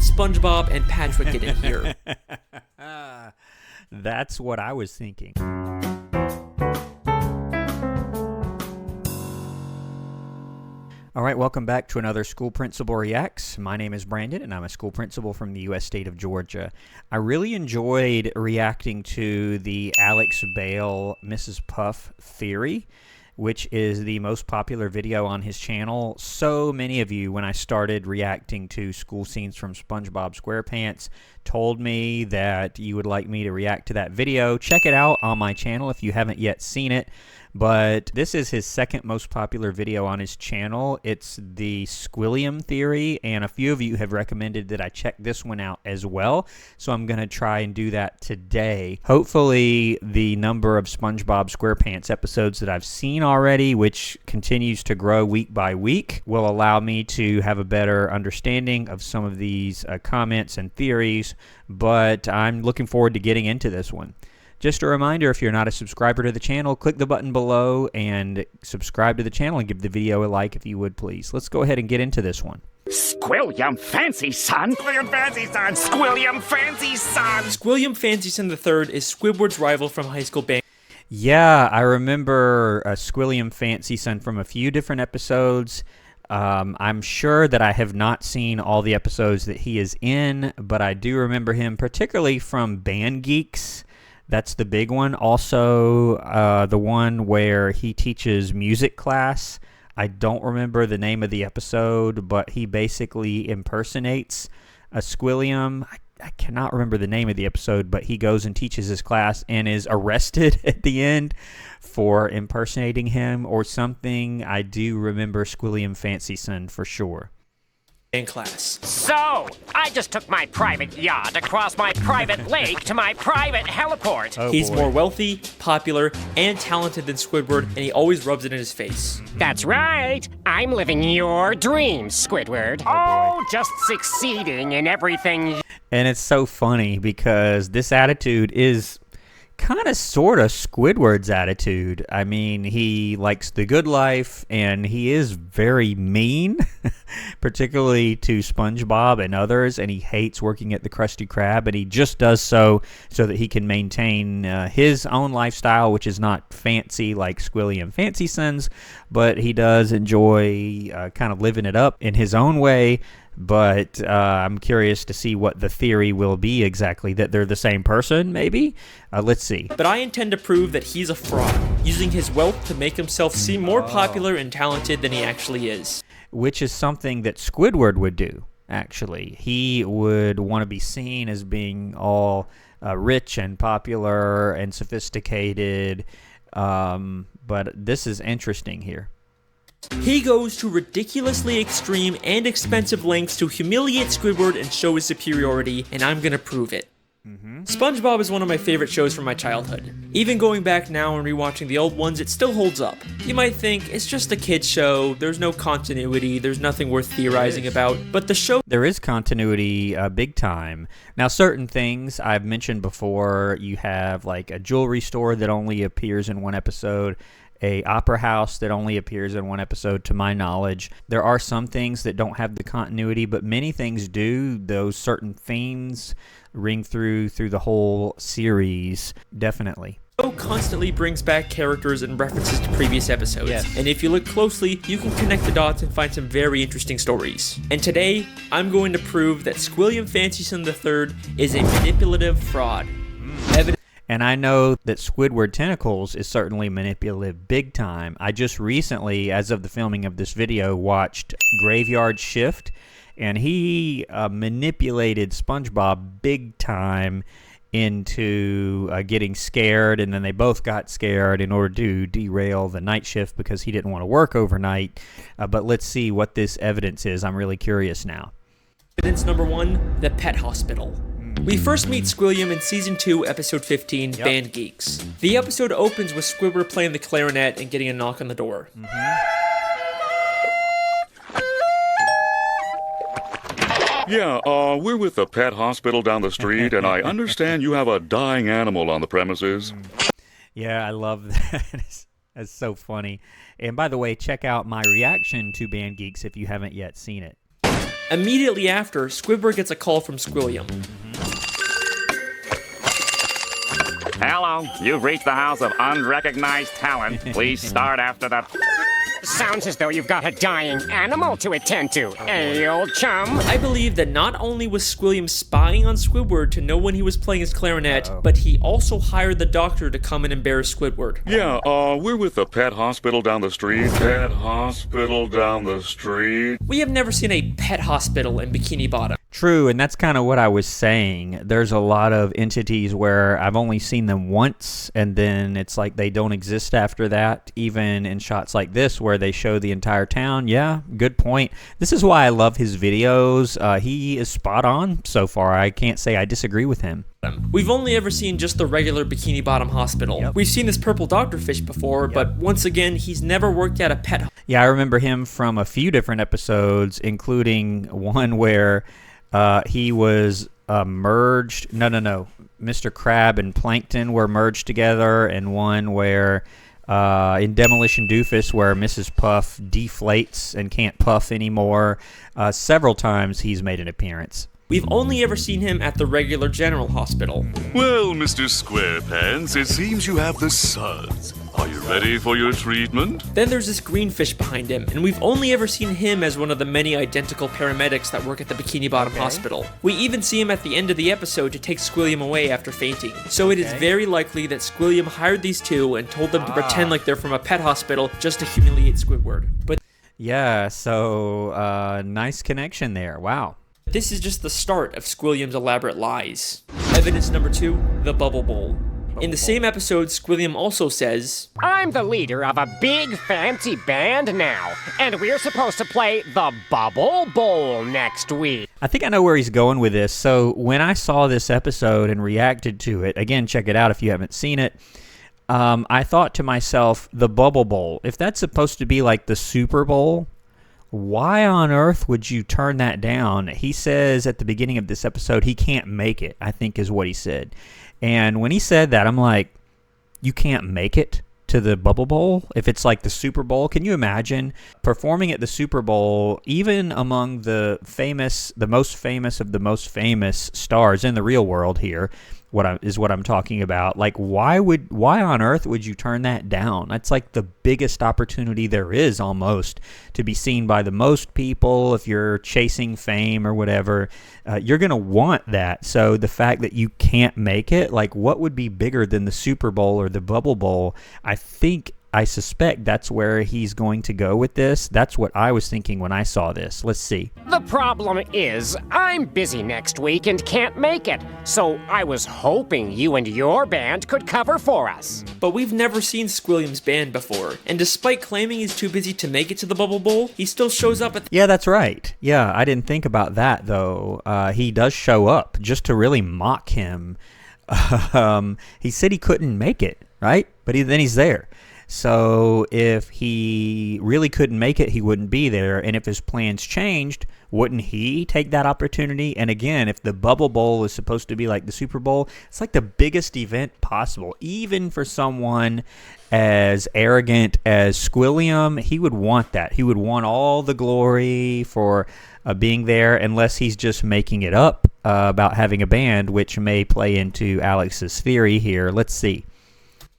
SpongeBob and Patrick get in here? That's what I was thinking. All right, welcome back to another School Principal Reacts. My name is Brandon, and I'm a school principal from the U.S. state of Georgia. I really enjoyed reacting to the Alex Bale Mrs. Puff theory, which is the most popular video on his channel. So many of you, when I started reacting to school scenes from SpongeBob SquarePants, told me that you would like me to react to that video. Check it out on my channel if you haven't yet seen it. But this is his second most popular video on his channel. It's the Squilliam Theory, and a few of you have recommended that I check this one out as well. So I'm going to try and do that today. Hopefully the number of SpongeBob SquarePants episodes that I've seen already, which continues to grow week by week, will allow me to have a better understanding of some of these comments and theories. But I'm looking forward to getting into this one. Just a reminder, if you're not a subscriber to the channel, click the button below and subscribe to the channel and give the video a like if you would, please. Let's go ahead and get into this one. Squilliam Fancy Son! Squilliam Fancy Son! Squilliam Fancy Son! Squilliam Fancy Son III is Squidward's rival from high school band. Yeah, I remember Squilliam Fancy Son from a few different episodes. I'm sure that I have not seen all the episodes that he is in, but I do remember him particularly from Band Geeks. That's the big one. Also, the one where he teaches music class. I don't remember the name of the episode, but he basically impersonates a Squilliam. I cannot remember the name of the episode, but he goes and teaches his class and is arrested at the end for impersonating him or something. I do remember Squilliam Fancy Son for sure. In class. So, I just took my private yacht across my private lake to my private heliport. Oh, He's boy. more wealthy, popular, and talented than Squidward, and he always rubs it in his face. That's right. I'm living your dreams, Squidward. Oh, just succeeding in everything. And it's so funny because this attitude is kind of sort of Squidward's attitude. I mean, he likes the good life and he is very mean, particularly to SpongeBob and others, and he hates working at the Krusty Krab, and he just does so that he can maintain his own lifestyle, which is not fancy like Squilliam Fancy Son's, but he does enjoy kind of living it up in his own way. But I'm curious to see what the theory will be exactly, that they're the same person, maybe? Let's see. But I intend to prove that he's a fraud, using his wealth to make himself seem more popular and talented than he actually is. Which is something that Squidward would do, actually. He would want to be seen as being all rich and popular and sophisticated, but this is interesting here. He goes to ridiculously extreme and expensive lengths to humiliate Squidward and show his superiority, and I'm gonna prove it. SpongeBob is one of my favorite shows from my childhood. Even going back now and rewatching the old ones, it still holds up. You might think, it's just a kid's show, there's no continuity, there's nothing worth theorizing about, but the show... There is continuity big time. Now, certain things I've mentioned before, you have like a jewelry store that only appears in one episode, a opera house that only appears in one episode, to my knowledge. There are some things that don't have the continuity, but many things do. Those certain themes ring through the whole series, definitely. The show constantly brings back characters and references to previous episodes, Yes. and if you look closely, you can connect the dots and find some very interesting stories. And today, I'm going to prove that Squilliam Fancy Son III is a manipulative fraud. And I know that Squidward Tentacles is certainly manipulative big time. I just recently, as of the filming of this video, watched Graveyard Shift, and he manipulated SpongeBob big time into getting scared, and then they both got scared in order to derail the night shift because he didn't want to work overnight. But let's see what this evidence is. I'm really curious now. Evidence number 1, the pet hospital. We first meet Squilliam in Season 2, Episode 15, Band Geeks. The episode opens with Squidward playing the clarinet and getting a knock on the door. Yeah, we're with the pet hospital down the street, and I understand you have a dying animal on the premises. Yeah, I love that. That's so funny. And by the way, check out my reaction to Band Geeks if you haven't yet seen it. Immediately after, Squidward gets a call from Squilliam. Hello, you've reached the house of unrecognized talent. Please start after the... Sounds as though you've got a dying animal to attend to, eh, old chum? I believe that not only was Squilliam spying on Squidward to know when he was playing his clarinet, but he also hired the doctor to come and embarrass Squidward. Yeah, we're with the pet hospital down the street. Pet hospital down the street. We have never seen a pet hospital in Bikini Bottom. True, and that's kind of what I was saying. There's a lot of entities where I've only seen them once, and then it's like they don't exist after that, even in shots like this where they show the entire town. Yeah, good point. This is why I love his videos. He is spot on so far. I can't say I disagree with him. We've only ever seen just the regular Bikini Bottom hospital. Yep. We've seen this purple doctorfish before, but once again, he's never worked at a pet. Yeah, I remember him from a few different episodes, including one where he was merged. No. Mr. Crab and Plankton were merged together, and one where in Demolition Doofus where Mrs. Puff deflates and can't puff anymore. Several times he's made an appearance. We've only ever seen him at the regular general hospital. Well, Mr. Squarepants, it seems you have the suds. Are you ready for your treatment? Then there's this green fish behind him, and we've only ever seen him as one of the many identical paramedics that work at the Bikini Bottom Hospital. We even see him at the end of the episode to take Squilliam away after fainting. So it is very likely that Squilliam hired these two and told them to pretend like they're from a pet hospital just to humiliate Squidward. But yeah, so nice connection there. Wow. this is just the start of Squilliam's elaborate lies. Evidence number 2, the Bubble Bowl. In the same episode, Squilliam also says, I'm the leader of a big fancy band now, and we're supposed to play the Bubble Bowl next week. I think I know where he's going with this. So when I saw this episode and reacted to it, again, check it out if you haven't seen it, I thought to myself, the Bubble Bowl, if that's supposed to be like the Super Bowl, why on earth would you turn that down? He says at the beginning of this episode he can't make it, I think is what he said. And when he said that, I'm like, you can't make it to the Bubble Bowl? If it's like the Super Bowl, can you imagine performing at the Super Bowl, even among the most famous of the most famous stars in the real world here, what I'm talking about. Like, why on earth would you turn that down? That's like the biggest opportunity there is almost to be seen by the most people. If you're chasing fame or whatever, you're going to want that. So the fact that you can't make it, like, what would be bigger than the Super Bowl or the Bubble Bowl? I suspect that's where he's going to go with this. That's what I was thinking when I saw this. Let's see. The problem is, I'm busy next week and can't make it, so I was hoping you and your band could cover for us. but we've never seen Squilliam's band before, and despite claiming he's too busy to make it to the Bubble Bowl, he still shows up at the Yeah, that's right. Yeah, I didn't think about that, though. He does show up just to really mock him. He said he couldn't make it, right? But then he's there. So if he really couldn't make it, he wouldn't be there. And if his plans changed, wouldn't he take that opportunity? And again, if the Bubble Bowl is supposed to be like the Super Bowl, it's like the biggest event possible. Even for someone as arrogant as Squilliam, he would want that. He would want all the glory for being there, unless he's just making it up about having a band, which may play into Alex's theory here. Let's see.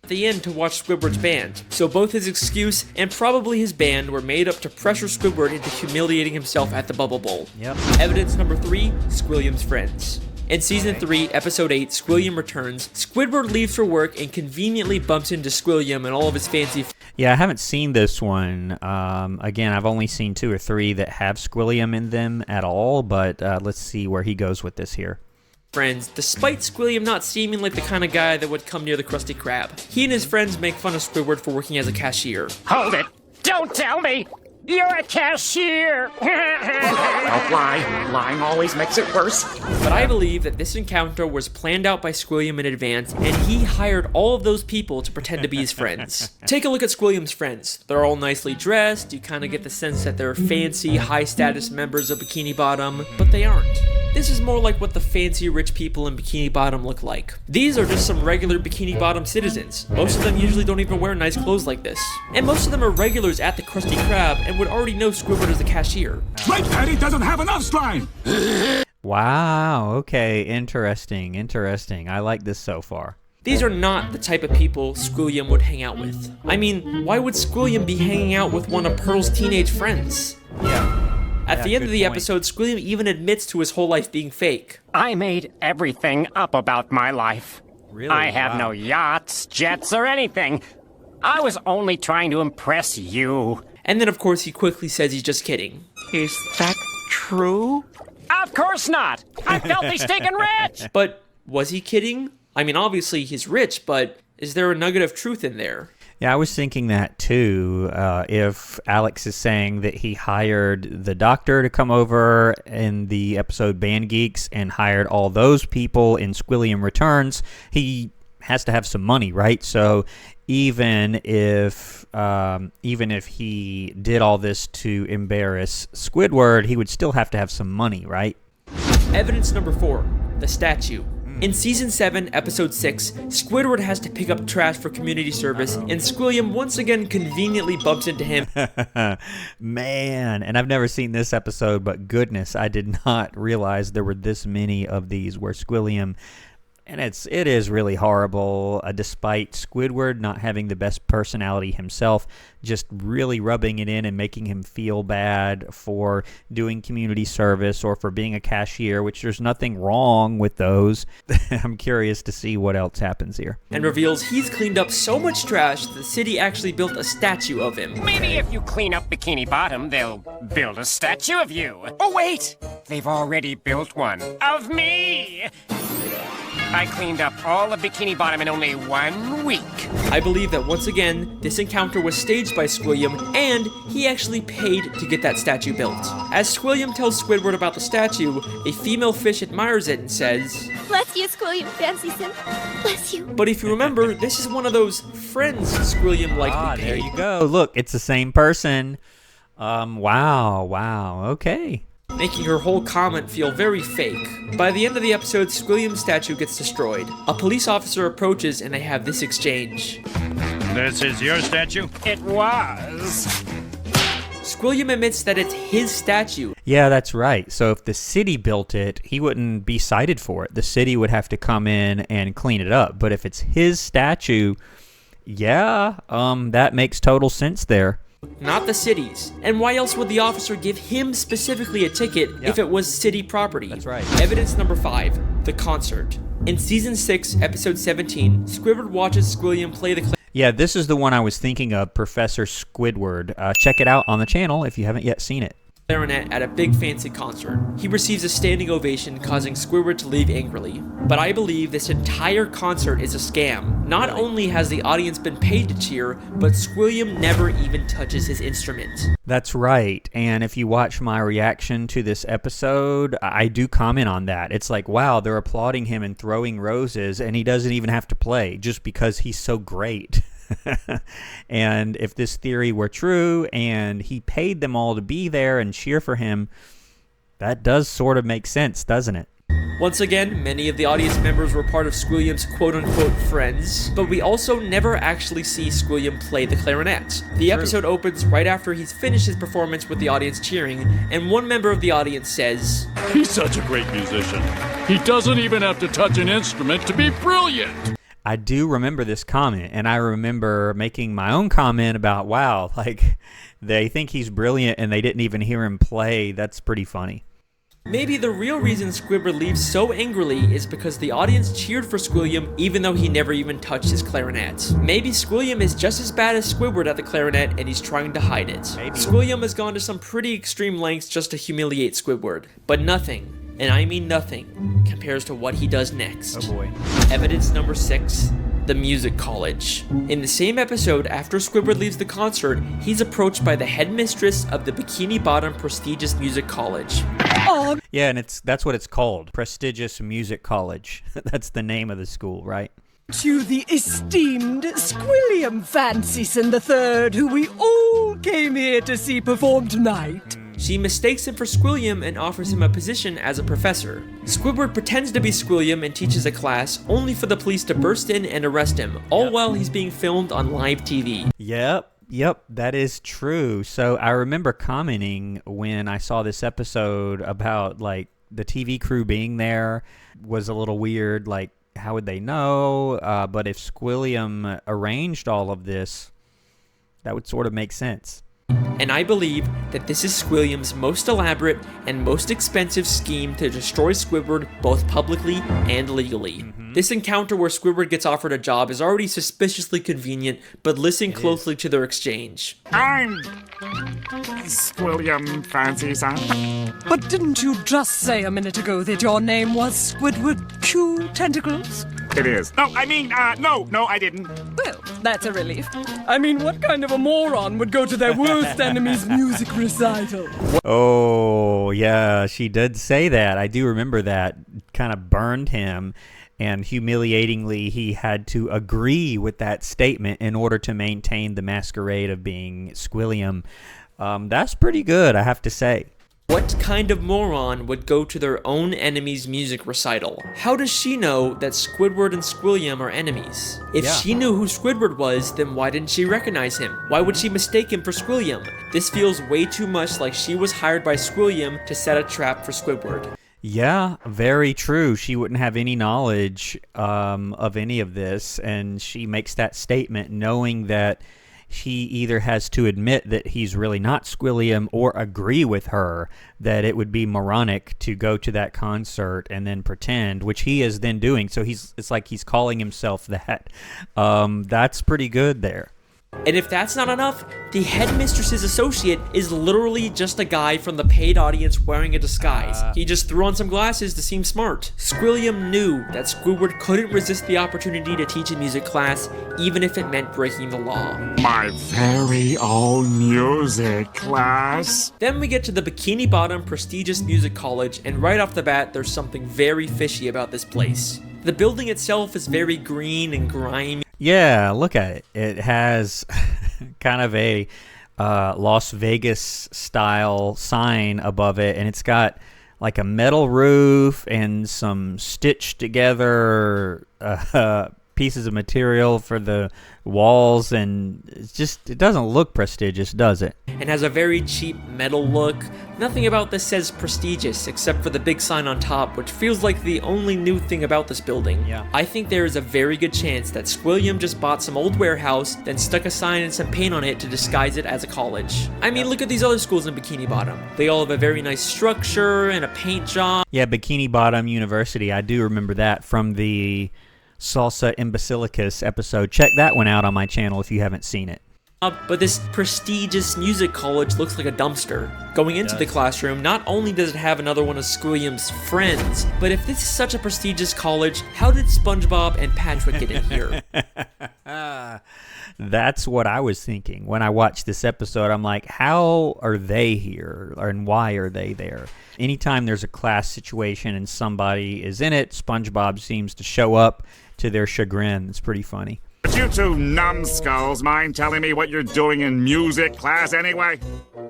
the end to watch Squidward's band, so both his excuse and probably his band were made up to pressure Squidward into humiliating himself at the Bubble Bowl. Yep. Evidence number 3, Squilliam's friends. In Season 3, Episode 8, Squilliam returns. Squidward leaves for work and conveniently bumps into Squilliam and all of his fancy Yeah, I haven't seen this one. Again, I've only seen 2 or 3 that have Squilliam in them at all, but let's see where he goes with this here. friends, despite Squilliam not seeming like the kind of guy that would come near the Krusty Krab. He and his friends make fun of Squidward for working as a cashier. Hold it! Don't tell me! You're a cashier! Don't lie. Lying always makes it worse. But I believe that this encounter was planned out by Squilliam in advance, and he hired all of those people to pretend to be his friends. Take a look at Squilliam's friends. They're all nicely dressed. You kind of get the sense that they're fancy, high-status members of Bikini Bottom, but they aren't. This is more like what the fancy rich people in Bikini Bottom look like. These are just some regular Bikini Bottom citizens. Most of them usually don't even wear nice clothes like this. And most of them are regulars at the Krusty Krab, and and would already know Squidward as a cashier. My patty doesn't have enough slime! Wow, okay, interesting. I like this so far. These are not the type of people Squilliam would hang out with. I mean, why would Squilliam be hanging out with one of Pearl's teenage friends? Yeah. At the end of the point. episode, Squilliam even admits to his whole life being fake. I made everything up about my life. Really? I have Wow. no yachts, jets, or anything. I was only trying to impress you. And then, of course, he quickly says he's just kidding. Is that true? Of course not! I'm filthy stinking rich! But was he kidding? I mean, obviously he's rich, but is there a nugget of truth in there? Yeah, I was thinking that too. If Alex is saying that he hired the doctor to come over in the episode Band Geeks and hired all those people in Squilliam Returns, he has to have some money, right? So even if he did all this to embarrass Squidward, he would still have to have some money, right? Evidence number 4, the statue. In Season 7, Episode 6, Squidward has to pick up trash for community service, and Squilliam once again conveniently bumps into him. Man, and I've never seen this episode, but goodness, I did not realize there were this many of these where Squilliam, and it is really horrible, despite Squidward not having the best personality himself, just really rubbing it in and making him feel bad for doing community service or for being a cashier, which there's nothing wrong with those. I'm curious to see what else happens here. And reveals he's cleaned up so much trash that the city actually built a statue of him. Maybe if you clean up Bikini Bottom, they'll build a statue of you. Oh, wait! They've already built one of me! I cleaned up all of Bikini Bottom in only 1 week. I believe that once again, this encounter was staged by Squilliam, and he actually paid to get that statue built. As Squilliam tells Squidward about the statue, a female fish admires it and says, Bless you, Squilliam Fancyson. Bless you. but if you remember, this is one of those friends Squilliam likely There paid. you go. Look, it's the same person. Wow, okay. Making her whole comment feel very fake. By the end of the episode, Squilliam's statue gets destroyed. A police officer approaches and they have this exchange. This is your statue? It was. Squilliam admits that it's his statue. Yeah, that's right. So if the city built it, he wouldn't be cited for it. The city would have to come in and clean it up. But if it's his statue, yeah, that makes total sense there. Not the city's. And why else would the officer give him specifically a ticket if it was city property? That's right. Evidence number 5, the concert. In Season 6, Episode 17, Squidward watches Squilliam play the Yeah, this is the one I was thinking of, Professor Squidward. Check it out on the channel if you haven't yet seen it. clarinet at a big fancy concert. He receives a standing ovation, causing Squidward to leave angrily. But I believe this entire concert is a scam. Not only has the audience been paid to cheer, but Squilliam never even touches his instrument. That's right. And if you watch my reaction to this episode, I do comment on that. It's like, wow, they're applauding him and throwing roses, and he doesn't even have to play just because he's so great. And if this theory were true and he paid them all to be there and cheer for him, that does sort of make sense, doesn't it? Once again, many of the audience members were part of Squilliam's quote-unquote friends, but we also never actually see Squilliam play the clarinet. The episode opens right after he's finished his performance with the audience cheering, and one member of the audience says, He's such a great musician. He doesn't even have to touch an instrument to be brilliant. I do remember this comment, and I remember making my own comment about, wow, like, they think he's brilliant and they didn't even hear him play. That's pretty funny. maybe the real reason Squidward leaves so angrily is because the audience cheered for Squilliam even though he never even touched his clarinet. Maybe Squilliam is just as bad as Squidward at the clarinet and he's trying to hide it. Maybe. Squilliam has gone to some pretty extreme lengths just to humiliate Squidward, but nothing, and I mean nothing, compares to what he does next. Oh boy. Evidence number 6, the music college. In the same episode, after Squidward leaves the concert, he's approached by the headmistress of the Bikini Bottom prestigious music college. Yeah, and that's what it's called, Prestigious Music College. That's the name of the school, right? To the esteemed Squilliam Fancyson III, who we all came here to see perform tonight. She mistakes him for Squilliam and offers him a position as a professor. Squidward pretends to be Squilliam and teaches a class, only for the police to burst in and arrest him, all while he's being filmed on live TV. Yep, Yep, that is true. So I remember commenting when I saw this episode about like the TV crew being there was a little weird. Like, how would they know? But if Squilliam arranged all of this, that would sort of make sense. And I believe that this is Squilliam's most elaborate and most expensive scheme to destroy Squidward both publicly and legally. This encounter where Squidward gets offered a job is already suspiciously convenient, but listen closely to their exchange. I'm Squilliam Fancyson. But didn't you just say a minute ago that your name was Squidward Q Tentacles? It is. No, I mean, no, I didn't. Well, that's a relief. I mean, what kind of a moron would go to their worst enemy's music recital? Oh, yeah, she did say that. I do remember that. Kind of burned him, and humiliatingly, he had to agree with that statement in order to maintain the masquerade of being Squilliam. That's pretty good, I have to say. What kind of moron would go to their own enemy's music recital? How does she know that Squidward and Squilliam are enemies? If she knew who Squidward was, then why didn't she recognize him? Why would she mistake him for Squilliam? This feels way too much like she was hired by Squilliam to set a trap for Squidward. Yeah, very true. She wouldn't have any knowledge of any of this, and she makes that statement knowing that he either has to admit that he's really not Squilliam or agree with her that it would be moronic to go to that concert and then pretend, which he is then doing. So it's like he's calling himself that. That's pretty good there. And if that's not enough, the headmistress's associate is literally just a guy from the paid audience wearing a disguise. He just threw on some glasses to seem smart. Squilliam knew that Squidward couldn't resist the opportunity to teach a music class, even if it meant breaking the law. My very own music class. Then we get to the Bikini Bottom prestigious music college, and right off the bat, there's something very fishy about this place. The building itself is very green and grimy. Yeah, look at it. It has kind of a Las Vegas style sign above it, and it's got like a metal roof and some stitched together pieces of material for the walls, and it doesn't look prestigious, does it? And has a very cheap metal look. Nothing about this says prestigious except for the big sign on top, which feels like the only new thing about this building. Yeah. I think there is a very good chance that Squilliam just bought some old warehouse, then stuck a sign and some paint on it to disguise it as a college. I mean, look at these other schools in Bikini Bottom. They all have a very nice structure and a paint job. Yeah, Bikini Bottom University. I do remember that from the Salsa Imbecilicus episode. Check that one out on my channel if you haven't seen it. But this prestigious music college looks like a dumpster. Going into the classroom, not only does it have another one of Squilliam's friends, but if this is such a prestigious college, how did SpongeBob and Patrick get in here? That's what I was thinking when I watched this episode. I'm like, how are they here, and why are they there? Anytime there's a class situation and somebody is in it, SpongeBob seems to show up to their chagrin. It's pretty funny. Would you two numbskulls mind telling me what you're doing in music class anyway?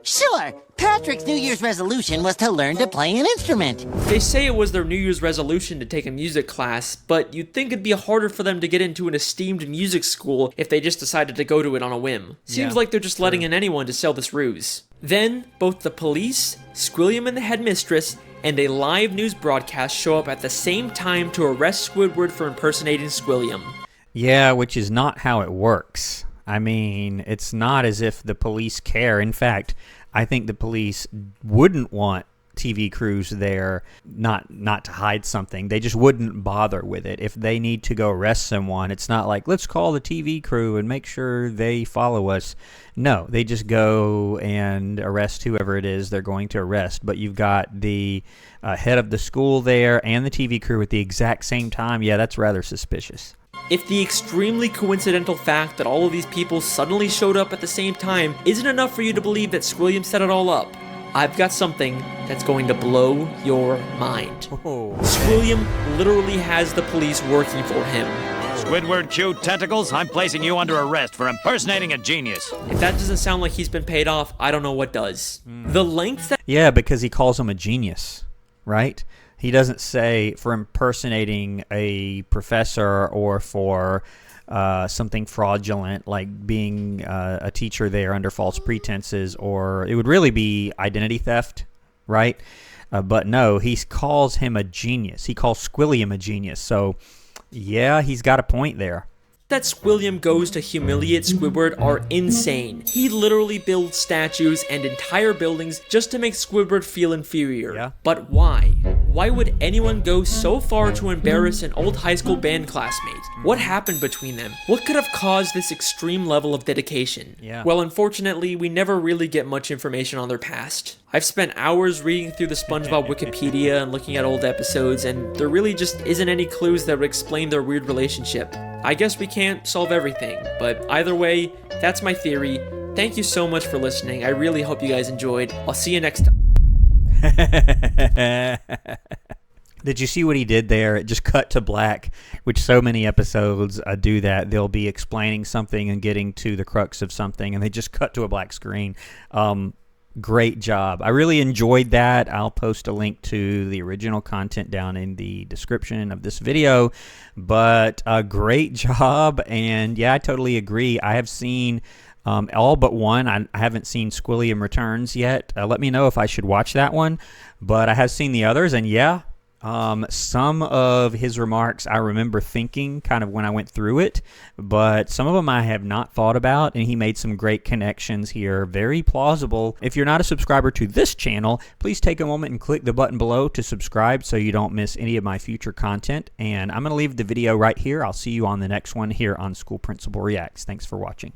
Sure. Patrick's New Year's resolution was to learn to play an instrument. They say it was their New Year's resolution to take a music class, but you'd think it'd be harder for them to get into an esteemed music school if they just decided to go to it on a whim. Seems like they're just letting in anyone to sell this ruse. Then, both the police, Squilliam and the headmistress, and a live news broadcast show up at the same time to arrest Squidward for impersonating Squilliam. Yeah, which is not how it works. I mean, it's not as if the police care. In fact, I think the police wouldn't want TV crews there not to hide something. They just wouldn't bother with it. If they need to go arrest someone, it's not like, let's call the TV crew and make sure they follow us. No, they just go and arrest whoever it is they're going to arrest. But you've got the head of the school there and the TV crew at the exact same time. Yeah, that's rather suspicious. If the extremely coincidental fact that all of these people suddenly showed up at the same time isn't enough for you to believe that Squilliam set it all up, I've got something that's going to blow your mind. Squilliam literally has the police working for him. Squidward Q Tentacles, I'm placing you under arrest for impersonating a genius. If that doesn't sound like he's been paid off, I don't know what does. The lengths that... Yeah, because he calls him a genius, right? He doesn't say for impersonating a professor or for something fraudulent, like being a teacher there under false pretenses, or it would really be identity theft, right? But no, he calls him a genius. He calls Squilliam a genius. So, yeah, he's got a point there. That Squilliam goes to humiliate Squidward are insane. He literally builds statues and entire buildings just to make Squidward feel inferior. Yeah. But why? Why would anyone go so far to embarrass an old high school band classmate? What happened between them? What could have caused this extreme level of dedication? Yeah. Well, unfortunately, we never really get much information on their past. I've spent hours reading through the SpongeBob Wikipedia and looking at old episodes, and there really just isn't any clues that would explain their weird relationship. I guess we can't solve everything, but either way, that's my theory. Thank you so much for listening. I really hope you guys enjoyed. I'll see you next time. Did you see what he did there? It just cut to black, which so many episodes do that. They'll be explaining something and getting to the crux of something, and they just cut to a black screen. Great job. I really enjoyed that. I'll post a link to the original content down in the description of this video. But great job. And yeah, I totally agree. I have seen all but one. I haven't seen Squilliam Returns yet. Let me know if I should watch that one. But I have seen the others. And yeah, some of his remarks I remember thinking kind of when I went through it, but some of them I have not thought about, and he made some great connections here. Very plausible. If you're not a subscriber to this channel, please take a moment and click the button below to subscribe so you don't miss any of my future content. And I'm going to leave the video right here. I'll see you on the next one here on School Principal Reacts. Thanks for watching.